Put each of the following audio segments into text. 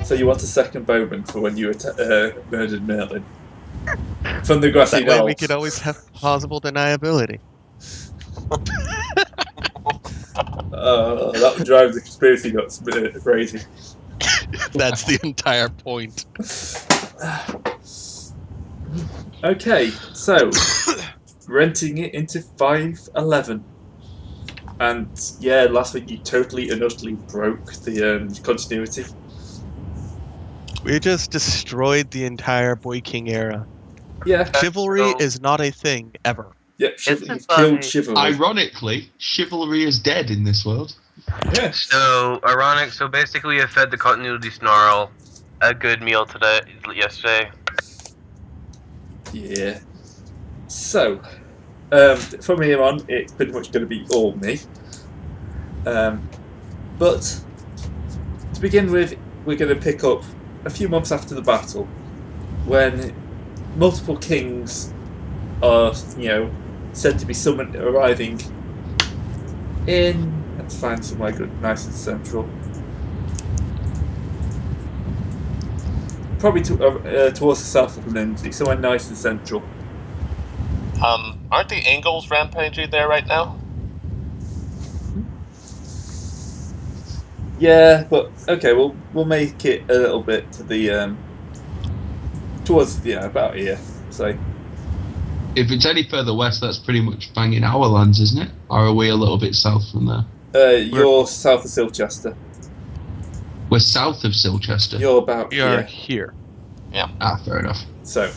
So you want a second bowman for when you murdered Merlin from the grassy That way knoll. we could always have plausible deniability. That would drive the conspiracy nuts crazy. That's the entire point. Okay, so renting it into 511. And yeah, last week you totally and utterly broke the continuity. We just destroyed the entire Boy King era. Yeah, Chivalry is not a thing, ever. yeah, you've killed chivalry. Ironically, chivalry is dead in this world. Yeah. So ironic. So basically, I fed the continuity snarl a good meal yesterday. Yeah. So, from here on, it's pretty much going to be all me. But to begin with, we're going to pick up a few months after the battle, when multiple kings are, said to be arriving in. Let's find somewhere good, nice and central. Probably towards the south of Lindsay, somewhere nice and central. Aren't the Angles rampaging there right now? Yeah, but okay, we'll make it a little bit to the towards about here. So if it's any further west, that's pretty much banging our lands, isn't it? Or are we a little bit south from there? You're south of Silchester. We're south of Silchester. You're about here. Yeah. Fair enough. So.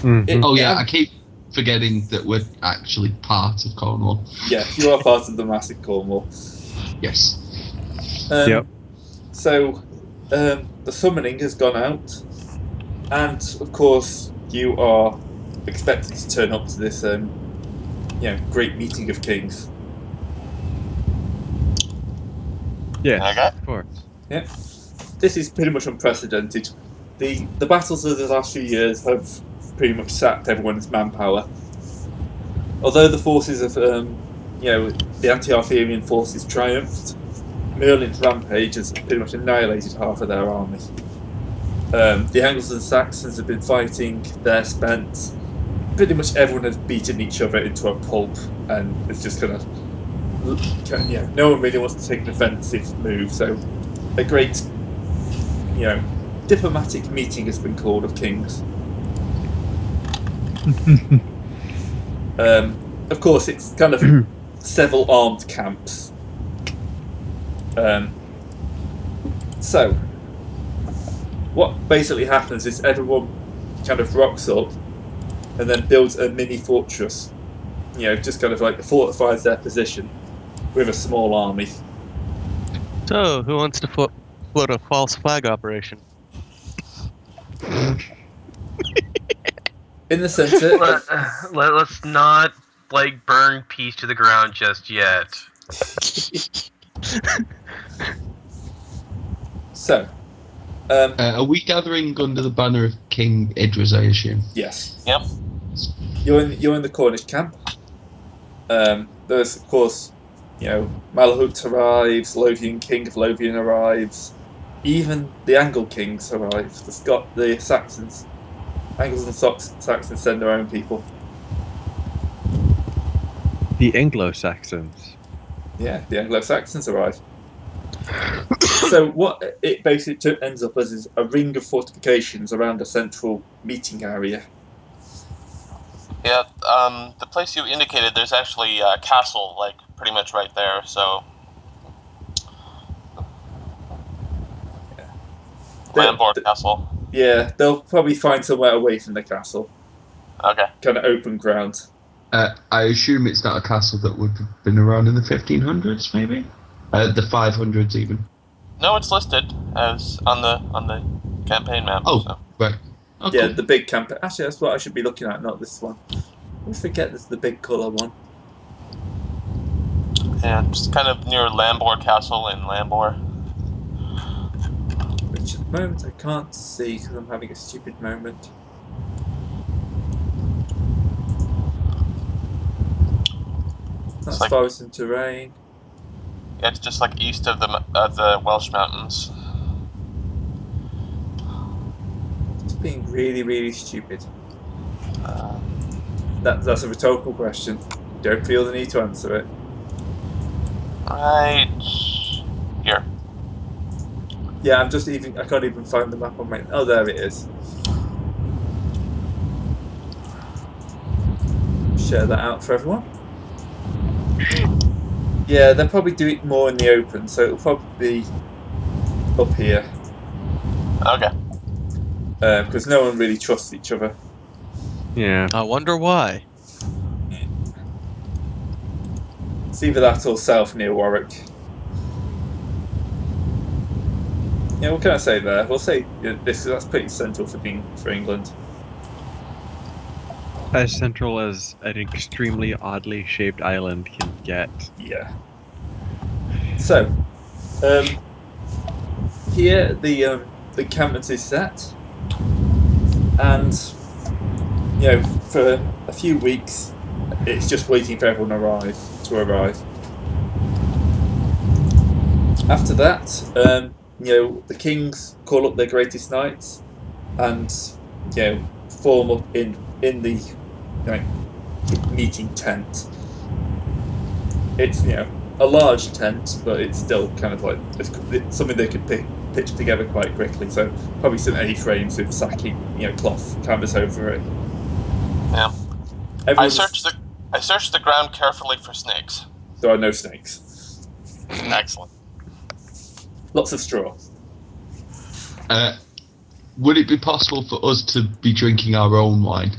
I keep forgetting that we're actually part of Cornwall. Yeah, you are part of the massive Cornwall. Yes. Yep. So, the summoning has gone out, and of course, you are expected to turn up to this, great meeting of kings. Yeah, okay. Of course. Yeah. This is pretty much unprecedented. The battles of the last few years have pretty much sapped everyone's manpower. Although the forces of, the anti-Arthurian forces triumphed, Merlin's rampage has pretty much annihilated half of their army. The Angles and Saxons have been fighting, they're spent. Pretty much everyone has beaten each other into a pulp, and it's just no one really wants to take an offensive move, so a great, diplomatic meeting has been called of kings. Of course, it's kind of several armed camps. So, what basically happens is everyone kind of rocks up and then builds a mini fortress, just kind of like fortifies their position with a small army. So, who wants to float a false flag operation? In the center. Let's not burn peace to the ground just yet. So, are we gathering under the banner of King Idris, I assume? Yes. Yep. You're in the Cornish camp. There's of course, Malahut arrives, Lothian King of Lothian arrives, even the Angle Kings arrive. The Saxons, Angles and Saxons send their own people. The Anglo-Saxons. Yeah, the Anglo-Saxons arrive. So what it basically ends up as is a ring of fortifications around a central meeting area. Yeah, the place you indicated, there's actually a castle, pretty much right there, so... Yeah. Landboard Castle. Yeah, they'll probably find somewhere away from the castle. Okay. Kind of open ground. I assume it's not a castle that would have been around in the 1500s, maybe? The 500s, even. No, it's listed as on the campaign map. Oh, so. right. Oh, Yeah, cool. the big campaign. Actually, that's what I should be looking at, not this one. I forget there's the big colour one. Yeah, just kind of near Lambor Castle in Lambor. Which at the moment I can't see because I'm having a stupid moment. That's Forest and terrain. Yeah, it's just east of the Welsh Mountains. being really, really stupid? That's a rhetorical question. Don't feel the need to answer it. Right here. Yeah, I can't even find the map on my. Oh, there it is. Share that out for everyone. Yeah, they'll probably do it more in the open, so it'll probably be up here. Okay. Because no one really trusts each other. Yeah. I wonder why. It's either that or south near Warwick. Yeah, what can I say there? We'll say that's pretty central for England. As central as an extremely oddly shaped island can get. Yeah. So, here the encampment is set, and for a few weeks, it's just waiting for everyone to arrive. After that, the kings call up their greatest knights, and form up in the meeting tent. It's a large tent, but it's still kind of like it's something they could pitch together quite quickly. So probably some A-frames with sacking, cloth canvas over it. Yeah. I searched the ground carefully for snakes. There are no snakes. Excellent. Lots of straw. Would it be possible for us to be drinking our own wine?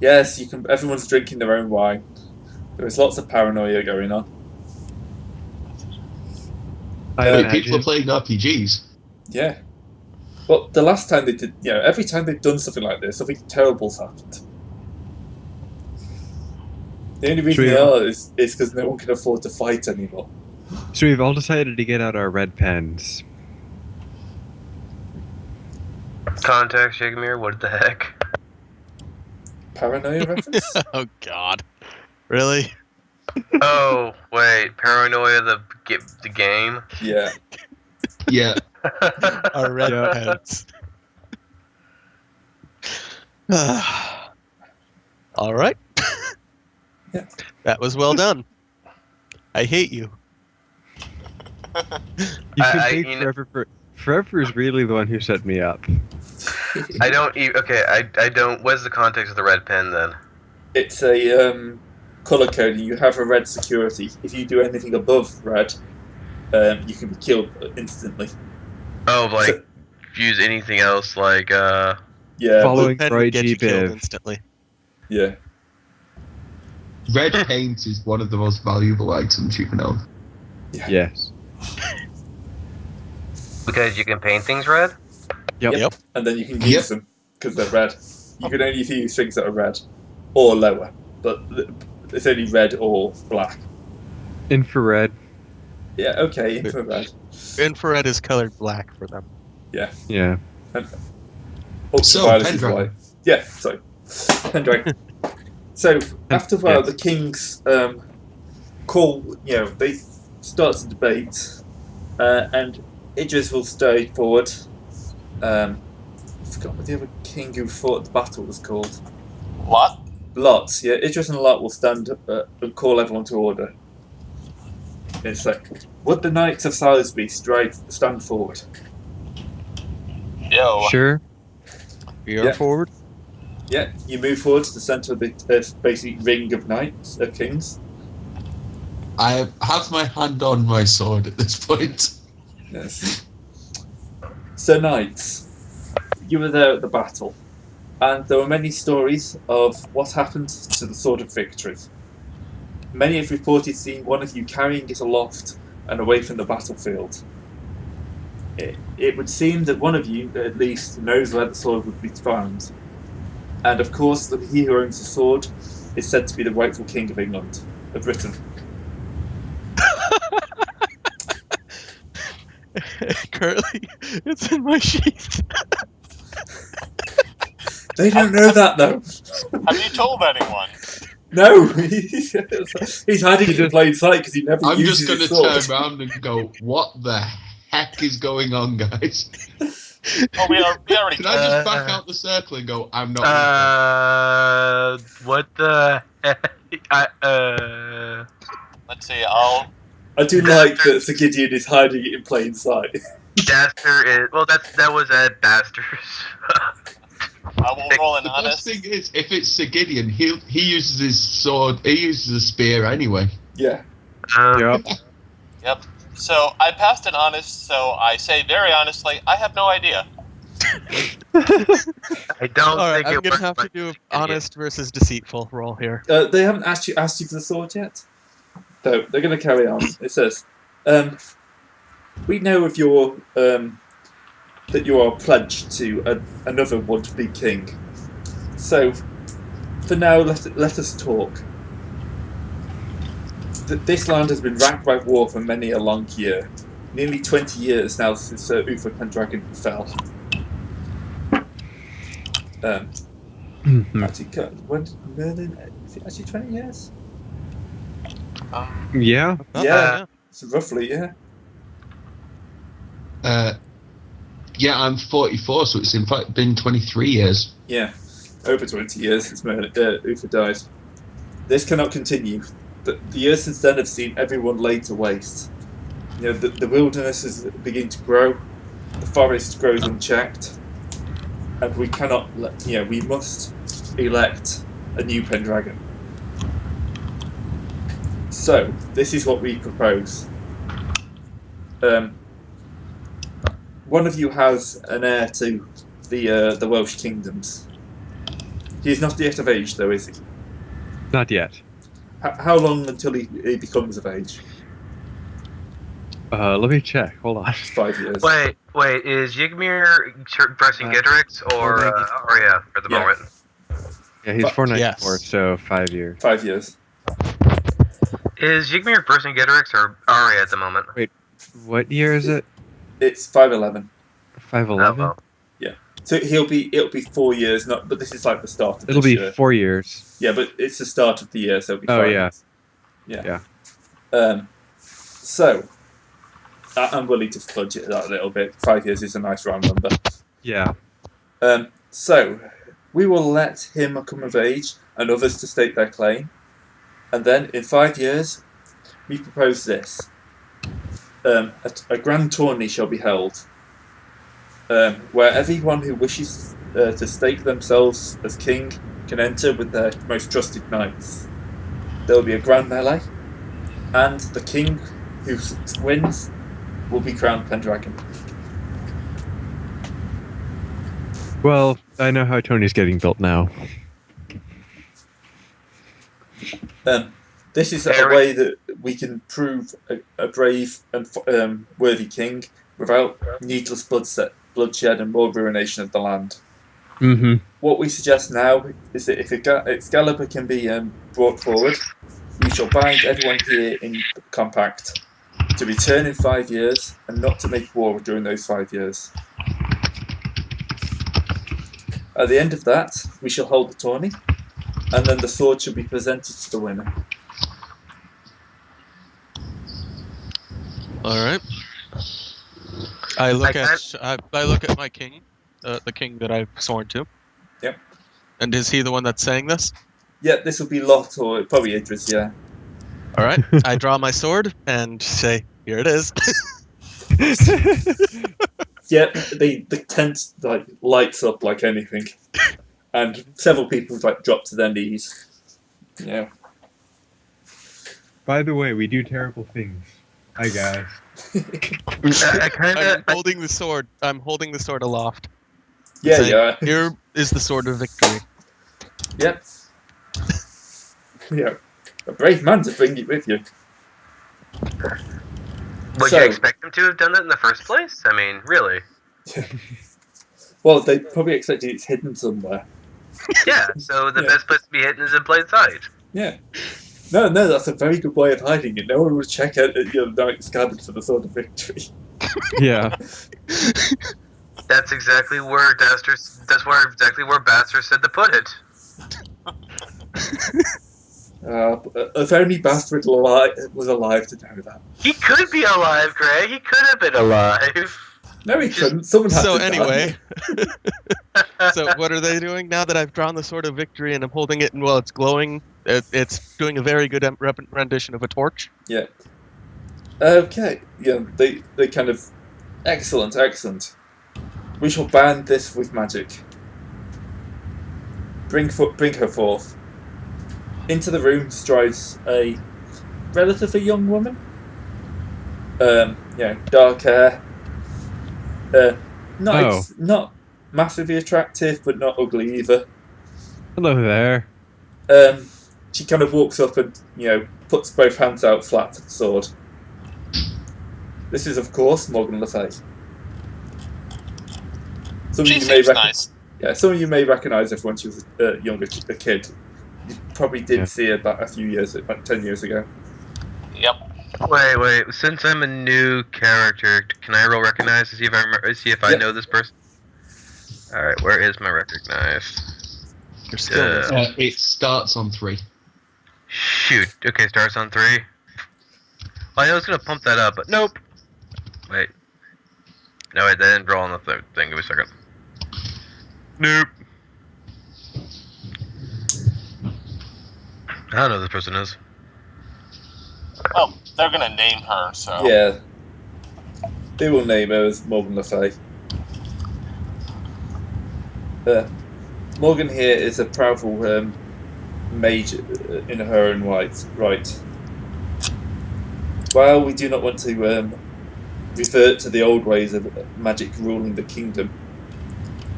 Yes, you can. Everyone's drinking their own wine. There is lots of paranoia going on. People are playing RPGs. Yeah. Well, the last time they did, every time they've done something like this, something terrible's happened. The only reason they are is because no one can afford to fight anymore. So we've all decided to get out our red pens. Context, Jigmere, what the heck? Paranoia reference? Oh God, really? Oh, wait, Paranoia the game? Yeah. Yeah. Our red pens. All right. Yeah. That was well done. I hate you. You can thank Forever. Forever is really the one who set me up. I don't. I don't. What's the context of the red pen then? It's a color code. You have a red security. If you do anything above red, you can be killed instantly. Oh, use anything else like Yeah. Following Pen Roy get G. you killed Biv. instantly. Yeah. Red paint is one of the most valuable items you can own. Yeah. Yes. because you can paint things red. Yep. And then you can use them because they're red. You can only use things that are red or lower, but it's only red or black. Infrared. Yeah. Okay. Infrared. Infrared is colored black for them. Yeah. Yeah. Ultraviolet is Pendragon. white. Yeah. Sorry. Pendragon. So after a while, the kings call. They start to debate, and Idris will stay forward. I forgot what the other king who fought the battle was called. Lot? Lot. Yeah, Idris and Lot will stand up and call everyone to order. It's like, would the Knights of Salisbury stand forward? Yo. Sure. You're forward. Yeah, you move forward to the centre of the basically ring of knights, of kings. I have my hand on my sword at this point. Yes. So, knights, you were there at the battle, and there were many stories of what happened to the Sword of Victory. Many have reported seeing one of you carrying it aloft and away from the battlefield. It would seem that one of you, at least, knows where the sword would be found. And of course, he who owns the sword is said to be the rightful king of England, of Britain. Currently, it's in my sheath. They don't know that, though. Have you told anyone? No, he's hiding it in plain sight because he never I'm uses just going his to sword. turn around and go, what the heck is going on, guys? Oh, we already. Can I just back out the circle and go, I'm not What the heck? Let's see. I do like that Sir Gideon is hiding it in plain sight. Daster is that was at Daster's. I will roll an The honest. best thing is, if it's Sir Gideon, he uses his sword, he uses a spear anyway. Yeah. Yep. Yep. So I passed an honest. So I say very honestly, I have no idea. I don't All right, think I'm it gonna works have to like do idiot. honest versus deceitful roll here. They haven't actually asked you for the sword yet. So they're going to carry on. It says, we know of your that you are pledged to another would-be king. So, for now, let us talk. This land has been racked by war for many a long year. Nearly 20 years now since Uther Pendragon fell. Actually, when did Merlin? Is it actually 20 years? Yeah. Yeah. So roughly, yeah. Yeah, I'm 44, so it's in fact been 23 years. Yeah, over 20 years since Uther died. This cannot continue. The years since then have seen everyone laid to waste. You know, the wilderness is beginning to grow, the forest grows unchecked, and we cannot. We must elect a new Pendragon. So this is what we propose. One of you has an heir to the Welsh kingdoms. He is not yet of age, though, is he? Not yet. How long until he becomes of age? Let me check. Hold on. 5 years. Wait, is Yigmir dressing Gedrix or Arya for the Yeah. moment? Yeah, he's 494, Yes. so 5 years. 5 years. Is Yigmir versing Gedrix or Arya at the moment? What year is it? It's 511. 511? Oh, So it'll be 4 years, but this is like the start of It'll this be year. 4 years. Yeah, but it's the start of the year, so it'll be 5 Oh, yeah. years. Yeah. So I'm willing to fudge it that a little bit. 5 years is a nice round number. Yeah. So we will let him come of age and others to state their claim, and then in 5 years we propose this: a grand tourney shall be held, where everyone who wishes to stake themselves as king can enter with their most trusted knights. There will be a grand melee, and the king who wins will be crowned Pendragon. Well, I know how Tony's getting built now. This is a way that we can prove a brave and worthy king without needless bloodshed and more ruination of the land. Mm-hmm. What we suggest now is that if Excalibur can be brought forward, we shall bind everyone here in compact to return in 5 years and not to make war during those 5 years. At the end of that, we shall hold the tourney, and then the sword shall be presented to the winner. All right. I look at my king, the king that I've sworn to. Yep. And is he the one that's saying this? Yeah, this will be Lot or probably Idris, yeah. All right. I draw my sword and say, "Here it is." Yeah, the tent lights up like anything, and several people drop to their knees. Yeah. By the way, we do terrible things. Hi, guys. I kind I'm of. holding the sword. I'm holding the sword aloft. Yeah, saying, yeah. Here is the sword of victory. Yep. Yeah. A brave man to bring it with you. Would So- you expect him to have done that in the first place? I mean, really? Well, they probably expected it's hidden somewhere. Yeah. So the Yeah. best place to be hidden is in plain sight. Yeah. No, that's a very good way of hiding it. No one would check out your knight's cabin for the sword of victory. Yeah. That's exactly where exactly where Baxter said to put it. If only Bastard was alive to know that. He could be alive, Greg. He could have been alive. No, he couldn't. Someone had So to anyway, die. so what are they doing now that I've drawn the sword of victory and I'm holding it and while it's glowing, it's doing a very good rendition of a torch. Yeah. Okay. Yeah. They kind of excellent. We shall ban this with magic. Bring her forth. Into the room strides a relatively young woman. Dark hair. Not massively attractive, but not ugly either. Hello there. She kind of walks up and puts both hands out flat to the sword. This is, of course, Morgan Le Fay. She seems nice. Yeah, some of you may recognise her when she was a kid. You probably did see her about 10 years ago. Yep. Wait. Since I'm a new character, can I roll recognize to see if I remember? See if I know this person? All right, where is my recognize? You're still it starts on 3. Shoot. Okay, starts on 3. Well, I was gonna pump that up, but nope. Wait. No, I didn't draw on the thing. Give me a second. Nope. I don't know who this person is. Well, they're gonna name her, so. Yeah. They will name her as Morgan Le Fay. Morgan here is a powerful mage in her own right. While we do not want to revert to the old ways of magic ruling the kingdom,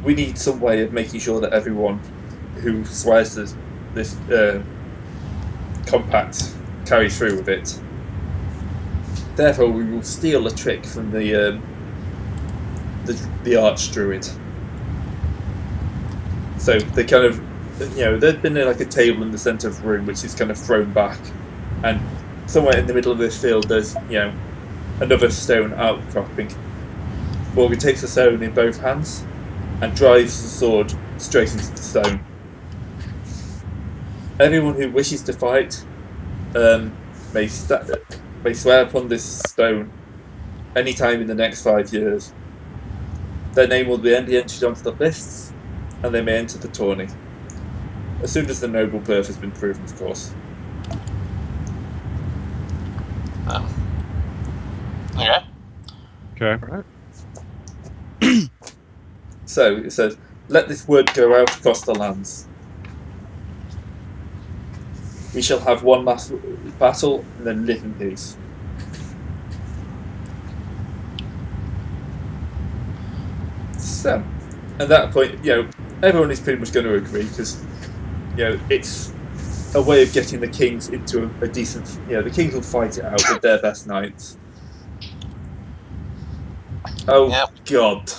we need some way of making sure that everyone who swears this compact carries through with it. Therefore, we will steal a trick from the archdruid. So they kind of, there'd been like a table in the centre of the room which is kind of thrown back, and somewhere in the middle of this field there's another stone outcropping. Morgan takes the stone in both hands and drives the sword straight into the stone. Everyone who wishes to fight may swear upon this stone any time in the next 5 years. Their name will be entered onto the lists, and they may enter the tourney. As soon as the noble birth has been proven, of course. Okay. Okay. Alright. So, it says, let this word go out across the lands. We shall have one last battle and then live in peace. So, at that point, everyone is pretty much going to agree because, it's a way of getting the kings into a decent. The kings will fight it out with their best knights. Oh God!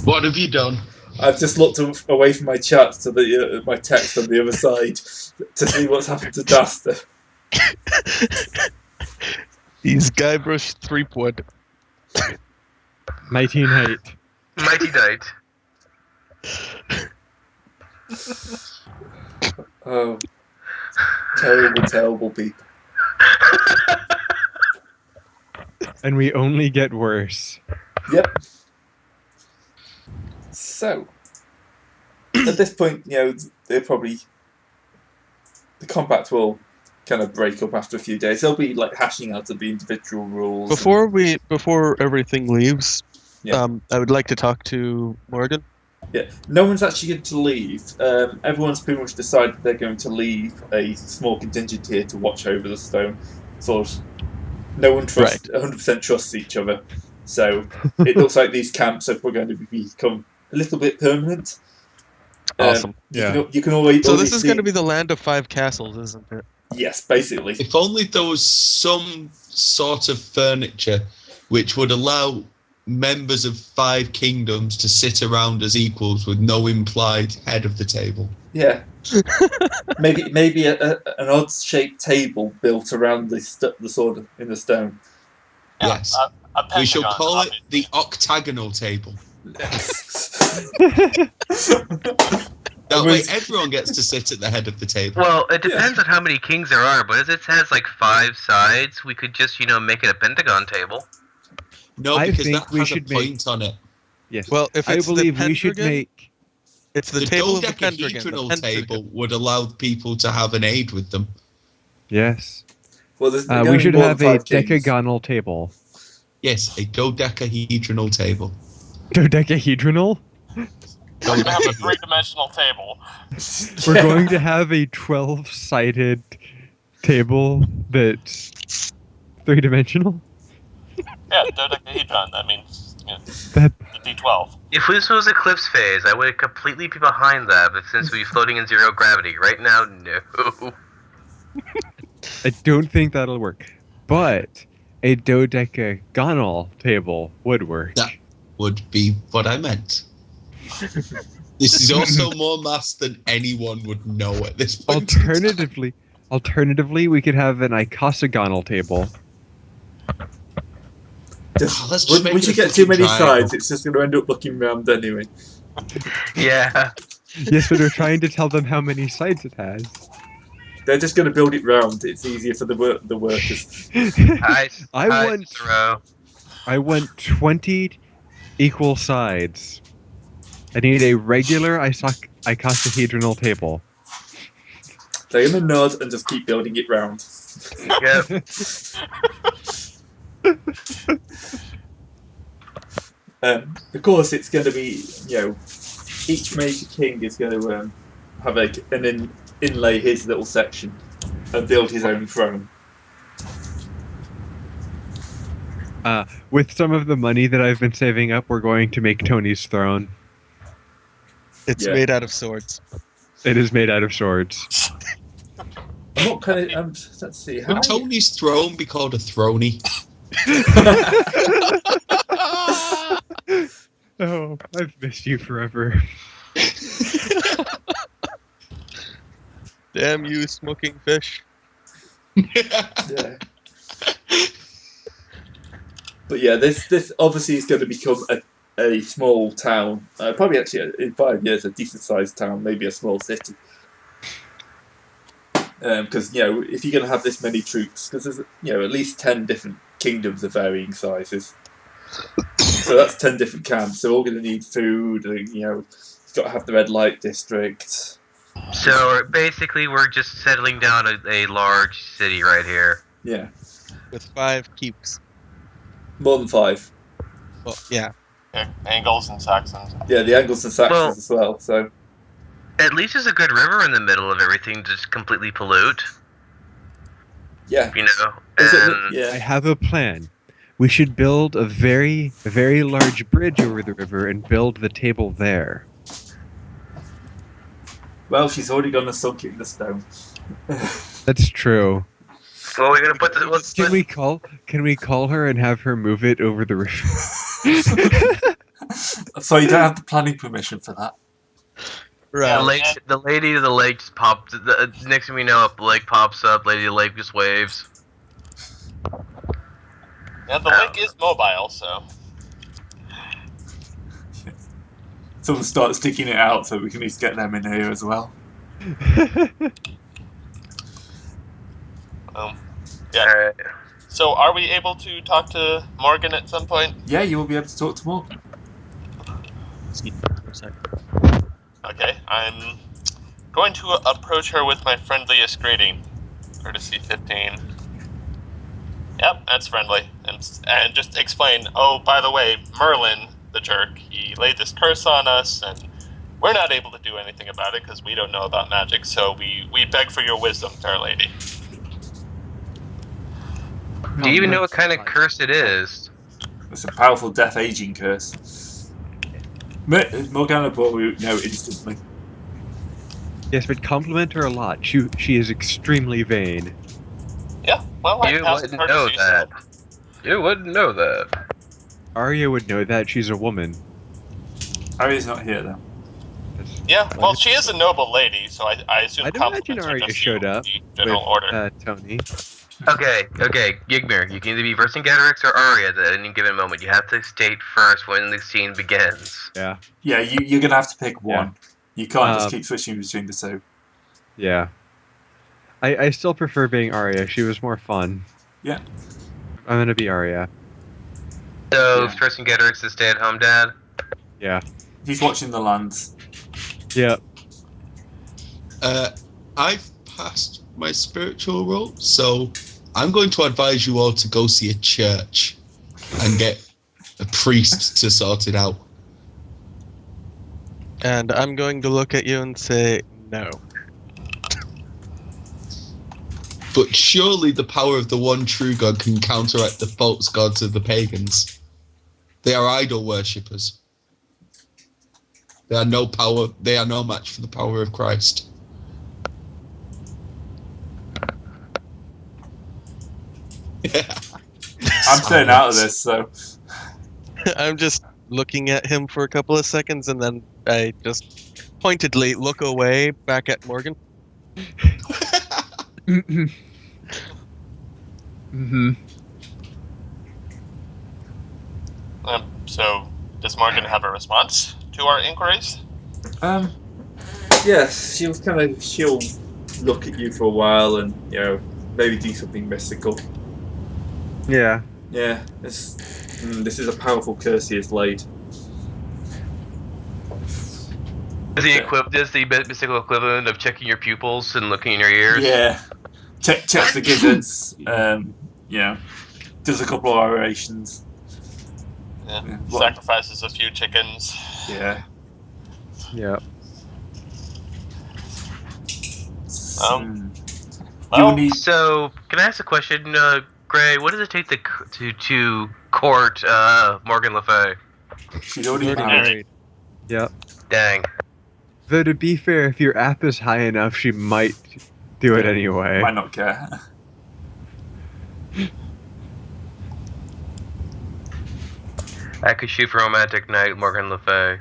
What have you done? I've just looked away from my chat to my text on the other side to see what's happened to Daster. He's Guybrush Threepwood. Mighty Knight. Mighty Knight. Oh, terrible people. And we only get worse. Yep. So, at this point, they're probably the combat will kind of break up after a few days. They'll be like hashing out the individual rules. Before everything leaves, Yeah. I would like to talk to Morgan. Yeah, no one's actually going to leave. Everyone's pretty much decided they're going to leave a small contingent here to watch over the stone. Sort of, no one 100% trusts each other. So it looks like these camps are going to become a little bit permanent. Awesome. You can always. So this is going to be the land of 5 castles, isn't it? Yes, basically. If only there was some sort of furniture which would allow members of 5 kingdoms to sit around as equals with no implied head of the table. Yeah. maybe an odd-shaped table built around the sword in the stone. Yes. We shall call it the octagonal table. That I way, was- everyone gets to sit at the head of the table. Well, it depends on how many kings there are, but as it has like 5 sides, we could just, make it a pentagon table. No, I because think that we has a should point on it. Yes. Well, if I it's the believe we should Pendragon, make. it's the The table of the Pendragon. The dodecahedral Pendragon. table would allow people to have an aid with them. Yes. Well, there's We going should more have than a 5 kings. decagonal table. Yes, a dodecahedral table. Dodecahedronal? We're gonna have a three-dimensional table. We're Yeah. going to have a 12-sided table that's 3-dimensional? Yeah, dodecahedron. That means That the D12. If this was Eclipse phase, I would completely be behind that, but since we're floating in 0 gravity, right now, no. I don't think that'll work. But a dodecagonal table would work. That would be what I meant. This is also more maths than anyone would know at this point. Alternatively, we could have an icosagonal table. Let's just make Once it you a get too fucking many triangle. sides, it's just going to end up looking round anyway. Yeah. Yes, but we're trying to tell them how many sides it has. They're just going to build it round. It's easier for the workers. I want 20 equal sides. I need a regular icosahedral table. They're going to nod and just keep building it round. Yep. Of course, it's going to be, each major king is going to have inlay his little section and build his own throne. With some of the money that I've been saving up, we're going to make Tony's throne. It's Yeah. made out of swords. It is made out of swords. What kind of? Let's see. How Would many? Tony's throne be called a throny? Oh, I've missed you forever. Damn you, smoking fish. Yeah. But yeah, this obviously is going to become a small town. Probably actually in 5 years a decent sized town, maybe a small city. Because if you're going to have this many troops, because there's at least 10 different kingdoms of varying sizes, so that's 10 different camps. They're all going to need food. You've got to have the red light district. So basically, we're just settling down a large city right here. Yeah, With 5 keeps. more than 5. Well, yeah. Yeah, Angles and Saxons. Yeah, the Angles and Saxons Well- as well. So At least there's a good river in the middle of everything to just completely pollute, yeah, And I yeah. have a plan. We should build a very, very large bridge over the river and build the table there. Well, she's already gone and sunk it in the stone. That's true. well, we're gonna put the. Let's, Can we call her and have her move it over the river? So you don't have the planning permission for that. Right. the lady of the lake just popped. The next thing we know, a lake pops up. Lady of the lake just waves. Yeah, the lake is mobile, so. Someone starts digging it out so we can at least get them in here as well. Yeah. Alright. So, are we able to talk to Morgan at some point? Yeah, you will be able to talk to Morgan. Excuse me for a second. Okay, I'm going to approach her with my friendliest greeting. Courtesy 15. Yep, that's friendly. And just explain, oh, by the way, Merlin, the jerk, he laid this curse on us, and we're not able to do anything about it because we don't know about magic, so we beg for your wisdom, fair lady. Do you even know what kind of curse it is? It's a powerful death aging curse. Morgana will know instantly. Yes, but compliment her a lot. She is extremely vain. Yeah, well, I You passed wouldn't courtesy, know that. so- You wouldn't know that. Arya would know that. She's a woman. Arya's not here though. Yeah, well, she is a noble lady, so I assume I'd imagine compliments are Arya just showed the up general with, order. Tony. Okay, Gigmir, you can either be Vercingetorix or Arya at any given moment. You have to state first when the scene begins. Yeah. Yeah, you're gonna have to pick one. You can't just keep switching between the two. Yeah. I still prefer being Arya. She was more fun. Yeah. I'm gonna be Arya. So, Yeah. Tristan Gedrick's the stay-at-home dad. Yeah. He's watching the lands. Yeah. I've passed my spiritual role, so I'm going to advise you all to go see a church and get a priest to sort it out. And I'm going to look at you and say no. But surely the power of the one true God can counteract the false gods of the pagans. They are idol worshippers. They are no match for the power of Christ. I'm staying out of this, so I'm just looking at him for a couple of seconds, and then I just pointedly look away back at Morgan. Mm-hmm. So, does Morgan have a response to our inquiries? yes, she'll look at you for a while and maybe do something mystical. Yeah. Yeah, this is a powerful curse he has laid. Is the mystical equivalent of checking your pupils and looking in your ears? Yeah, checks the gizzards. Does a couple of orations. Yeah. What? Sacrifices a few chickens. Yeah. Yeah. You'll need. So, can I ask a question, Gray? What does it take to court Morgan Le Fay? She's already Already married. married. Yep. Dang. Though to be fair, if your app is high enough, she might do it anyway. Might not care. I could shoot for romantic night, Morgan Le Fay.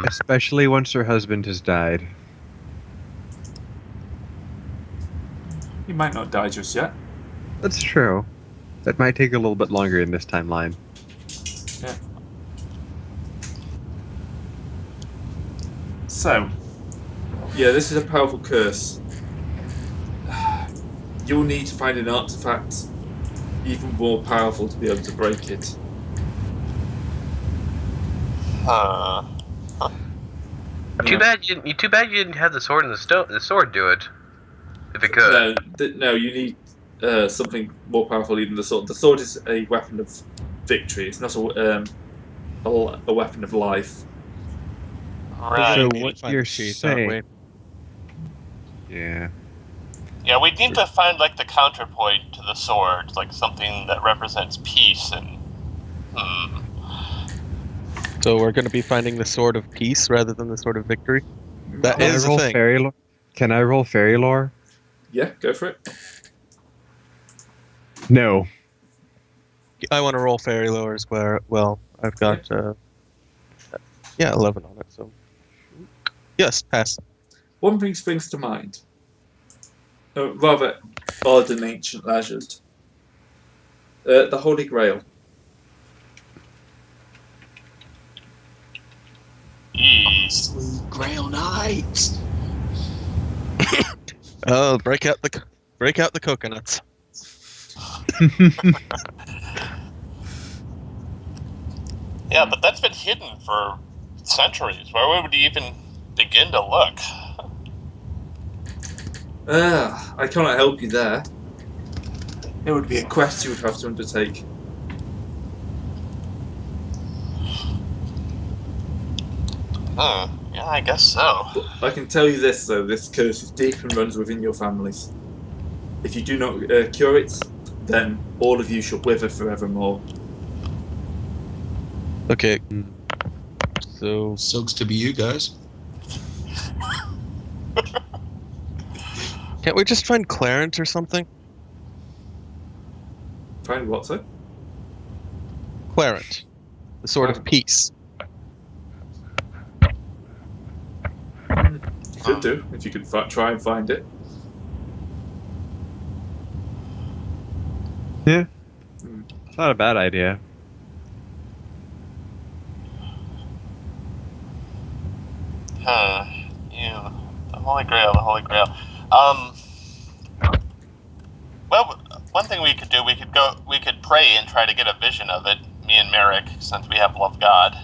Especially once her husband has died. He might not die just yet. That's true. That might take a little bit longer in this timeline. Yeah. So, yeah, this is a powerful curse. You'll need to find an artifact even more powerful to be able to break it. Too bad you didn't have the sword and the sword do it. If it could. No, you need something more powerful even than the sword. The sword is a weapon of victory. It's not a weapon of life. Right. So We what find you're the cheese, aren't we? saying? Yeah. Yeah, we need to find like the counterpoint to the sword, like something that represents peace and. So we're going to be finding the sword of peace rather than the sword of victory. That Can is I a roll thing. fairy lore? Can I roll fairy lore? Yeah, go for it. No. I want to roll fairy lore as well. I've got 11 on it. So yes, pass. One thing springs to mind. Rather odd and ancient legend. The Holy Grail. Sweet Grail Knights. Oh, break out the coconuts. Yeah, but that's been hidden for centuries. Where would you even begin to look? I cannot help you there. It would be a quest you would have to undertake. Yeah, I guess so. But I can tell you this though, this curse is deep and runs within your families. If you do not cure it, then all of you shall wither forevermore. Okay. So Sucks to be you guys. can't we just find Clarence or something? Find what, sir? Clarence, the sword of peace. Could do, if you could try and find it. Yeah. It's not a bad idea. Yeah. Holy Grail, the Holy Grail. Well, one thing we could do, we could pray and try to get a vision of it, me and Merrick, since we have Love God.